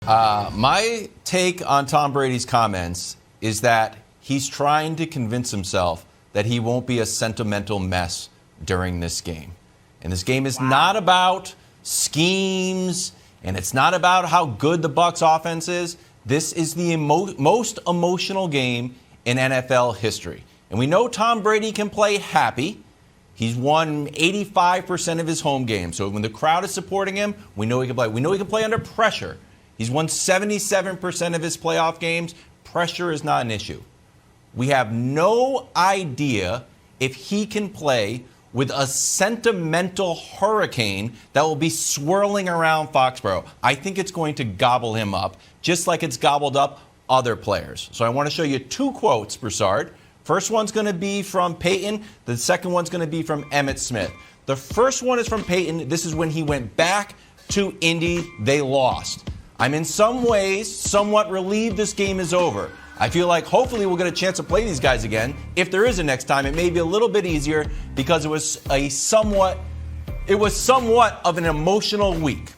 My take on Tom Brady's comments is that he's trying to convince himself that he won't be a sentimental mess during this game. And this game is not about schemes, and it's not about how good the Bucs offense is. This is the most emotional game in NFL history. And we know Tom Brady can play happy. He's won 85% of his home games. So when the crowd is supporting him, we know he can play. We know he can play under pressure. He's won 77% of his playoff games. Pressure is not an issue. We have no idea if he can play with a sentimental hurricane that will be swirling around Foxborough. I think it's going to gobble him up, just like it's gobbled up other players. So I want to show you two quotes, Broussard. First one's going to be from Peyton. The second one's going to be from Emmitt Smith. The first one is from Peyton. This is when he went back to Indy. They lost. I'm in some ways somewhat relieved this game is over. I feel like hopefully we'll get a chance to play these guys again. If there is a next time, it may be a little bit easier because it was somewhat of an emotional week.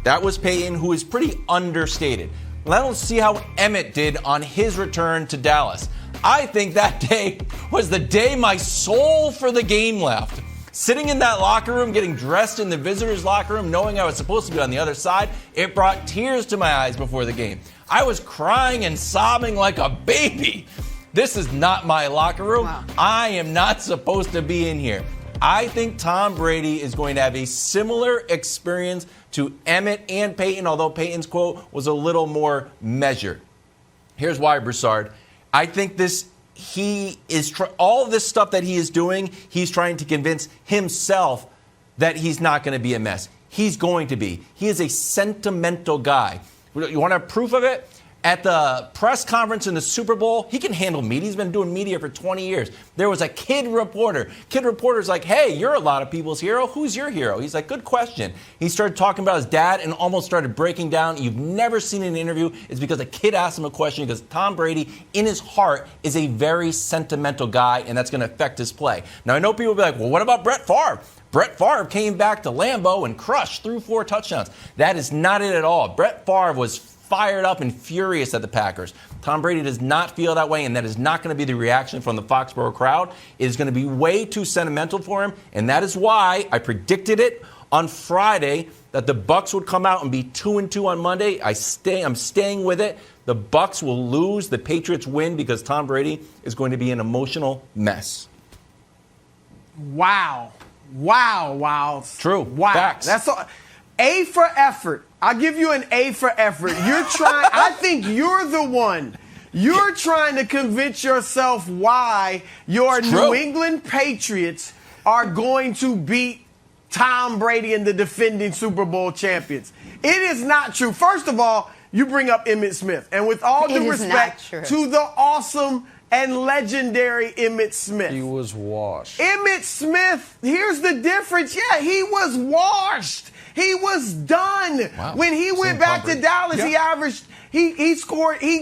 That was Peyton, who is pretty understated. Let's see how Emmitt did on his return to Dallas. I think that day was the day my soul for the game left. Sitting in that locker room, getting dressed in the visitors' locker room, knowing I was supposed to be on the other side, it brought tears to my eyes before the game. I was crying and sobbing like a baby. This is not my locker room. Wow. I am not supposed to be in here. I think Tom Brady is going to have a similar experience to Emmitt and Peyton, although Peyton's quote was a little more measured. Here's why, Broussard. I think all of this stuff that he is doing, he's trying to convince himself that he's not going to be a mess. He's going to be. He is a sentimental guy. You want to have proof of it? At the press conference in the Super Bowl, he can handle media. He's been doing media for 20 years. There was a kid reporter. Kid reporter's like, hey, you're a lot of people's hero. Who's your hero? He's like, good question. He started talking about his dad and almost started breaking down. You've never seen an interview. It's because a kid asked him a question because Tom Brady, in his heart, is a very sentimental guy, and that's going to affect his play. Now, I know people will be like, well, what about Brett Favre? Brett Favre came back to Lambeau and crushed, threw 4 touchdowns. That is not it at all. Brett Favre was fired up and furious at the Packers. Tom Brady does not feel that way, and that is not going to be the reaction from the Foxborough crowd. It is going to be way too sentimental for him, and that is why I predicted it on Friday that the Bucs would come out and be 2-2 on Monday. I'm staying with it. The Bucs will lose. The Patriots win because Tom Brady is going to be an emotional mess. Wow. True. Wow. Facts. That's all. A for effort. I'll give you an A for effort. You're trying, I think you're the one. You're trying to convince yourself why your New England Patriots are going to beat Tom Brady and the defending Super Bowl champions. It is not true. First of all, you bring up Emmitt Smith. And with all due respect to the awesome and legendary Emmitt Smith. He was washed. Emmitt Smith, here's the difference. Yeah, he was washed. He was done. Wow. When he went back to Dallas, he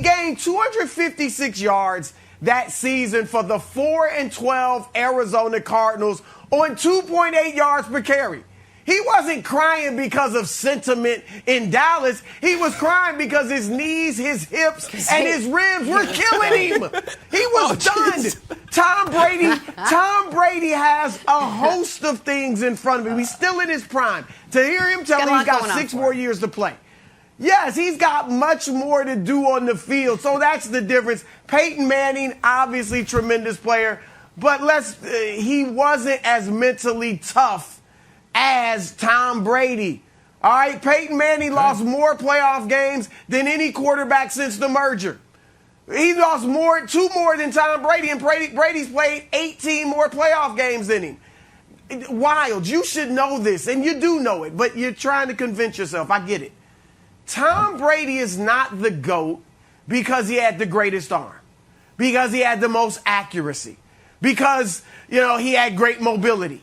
gained 256 yards that season for the 4-12 Arizona Cardinals on 2.8 yards per carry. He wasn't crying because of sentiment in Dallas. He was crying because his knees, his hips, and his ribs were killing him. He was done. Tom Brady has a host of things in front of him. He's still in his prime. To hear him tell me he's got 6 more years to play. Yes, he's got much more to do on the field. So that's the difference. Peyton Manning, obviously tremendous player, but he wasn't as mentally tough as Tom Brady. All right, Peyton Manning lost more playoff games than any quarterback since the merger. He lost two more than Tom Brady, and Brady's played 18 more playoff games than him. Wild, you should know this, and you do know it, but you're trying to convince yourself. I get it. Tom Brady is not the GOAT because he had the greatest arm, because he had the most accuracy, because, he had great mobility.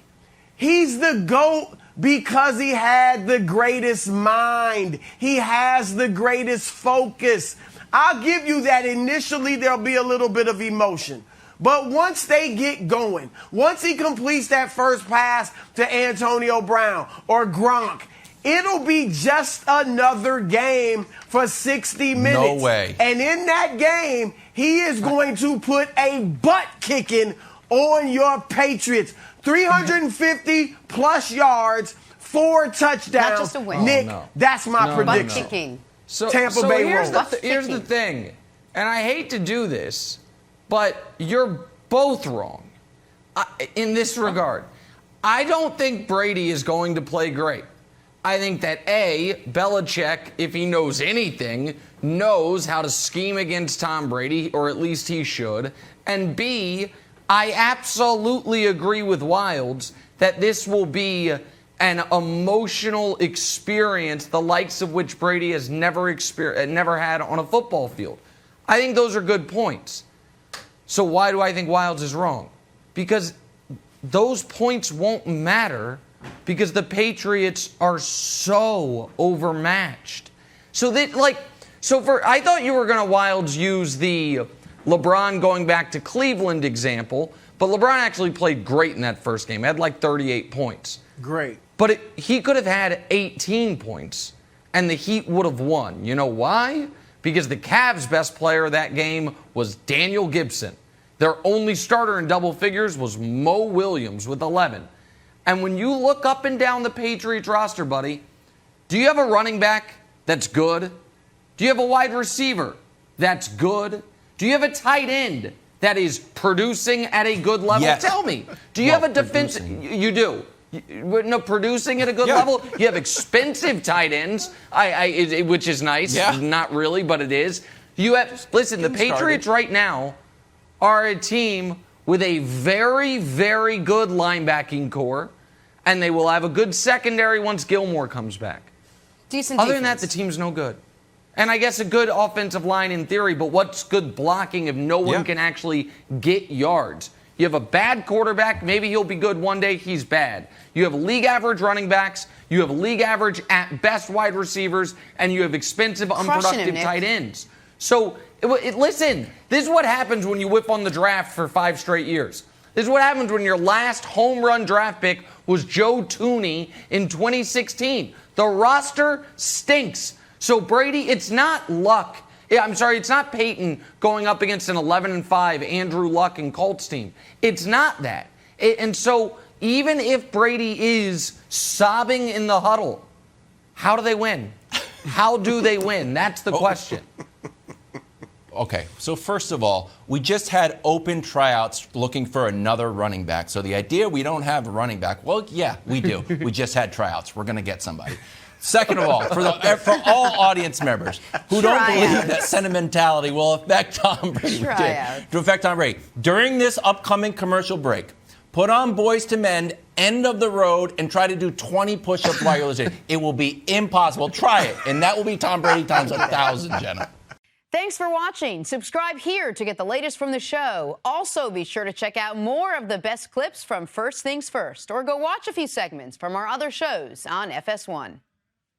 He's the GOAT because he had the greatest mind. He has the greatest focus. I'll give you that initially there'll be a little bit of emotion. But once they get going, once he completes that first pass to Antonio Brown or Gronk, It'll be just another game for 60 minutes. No way. And in that game, he is going to put a butt kicking on your Patriots. 350 plus yards, 4 touchdowns. Not just a win. Nick, that's my prediction. Butt kicking. Tampa Bay here's rolls. here's the thing, and I hate to do this, but you're both wrong in this regard. I don't think Brady is going to play great. I think that A, Belichick, if he knows anything, knows how to scheme against Tom Brady, or at least he should. And B, I absolutely agree with Wildes that this will be an emotional experience, the likes of which Brady has never had on a football field. I think those are good points. So why do I think Wildes is wrong? Because those points won't matter because the Patriots are so overmatched. I thought you were going to Wildes use the LeBron going back to Cleveland example, but LeBron actually played great in that first game. He had like 38 points. Great. But he could have had 18 points, and the Heat would have won. You know why? Because the Cavs' best player that game was Daniel Gibson. Their only starter in double figures was Mo Williams with 11. And when you look up and down the Patriots roster, buddy, do you have a running back that's good? Do you have a wide receiver that's good? Do you have a tight end that is producing at a good level? Yes. Tell me. Do you have a defense? You do. No, producing at a good level. You have expensive tight ends, which is nice. Yeah. Not really, but it is. You have listen. The Patriots right now are a team with a very, very good linebacking core, and they will have a good secondary once Gilmore comes back. Decent Other than defense. that, the team's no good. And I guess a good offensive line in theory, but what's good blocking if no one can actually get yards? You have a bad quarterback. Maybe he'll be good one day. He's bad. You have league average running backs. You have league average at best wide receivers. And you have expensive, unproductive tight ends. So, listen, this is what happens when you whip on the draft for 5 straight years. This is what happens when your last home run draft pick was Joe Tooney in 2016. The roster stinks. So, Brady, it's not luck. It's not Peyton going up against an 11-5 Andrew Luck and Colts team. It's not that. And so even if Brady is sobbing in the huddle, how do they win? How do they win? That's the question. Okay, so first of all, we just had open tryouts looking for another running back. So the idea we don't have a running back, well, yeah, we do. We just had tryouts. We're going to get somebody. Second of all, for all audience members who don't believe that sentimentality will affect Tom Brady, during this upcoming commercial break, put on Boys to Men, End of the Road, and try to do 20 push-ups while you're listening. It will be impossible. Try it, and that will be Tom Brady times 1,000, Jenna. Thanks for watching. Subscribe here to get the latest from the show. Also, be sure to check out more of the best clips from First Things First, or go watch a few segments from our other shows on FS1.